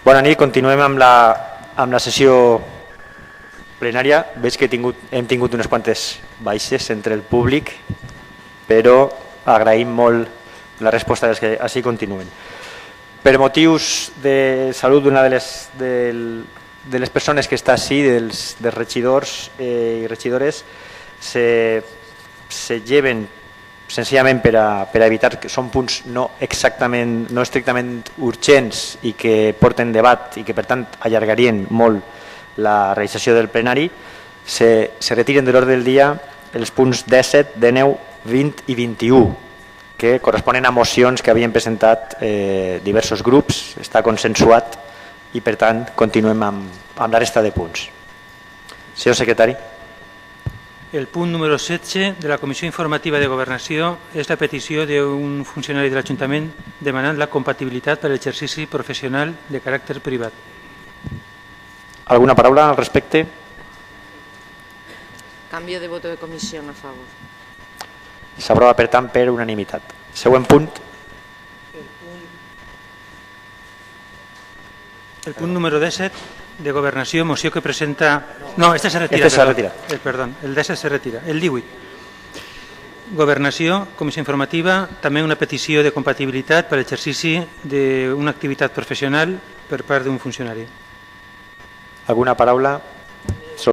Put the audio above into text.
Bona nit, continuem amb la sessió plenària. Veig que hem tingut unes quantes baixes entre el públic, però agraïm molt la resposta dels que així continuen. Per motius de salut d'una de les persones que està així, dels regidors i regidores, se lleven senzillament per a evitar que són punts no estrictament urgents i que porten debat i que per tant allargarien molt la realització del plenari, se retiren de l'ordre del dia els punts 17, 19, 20 i 21, que corresponen a mocions que havien presentat diversos grups, està consensuat i per tant continuem amb la resta de punts. Senyor secretari. El punt número 16 de la Comissió Informativa de Governació és la petició d'un funcionari de l'Ajuntament demanant la compatibilitat per a l'exercici professional de caràcter privat. ¿Alguna paraula al respecte? Cambio de voto de comissió a favor. S'aprova, per tant, per unanimitat. Següent punt. El punt número 17 de Governació, moció que presenta... No, este se retira. Perdó, el 17 se retira. El 18. Governació, Comissió Informativa, també una petició de compatibilitat per a l'exercici d'una activitat professional per part d'un funcionari. Alguna paraula?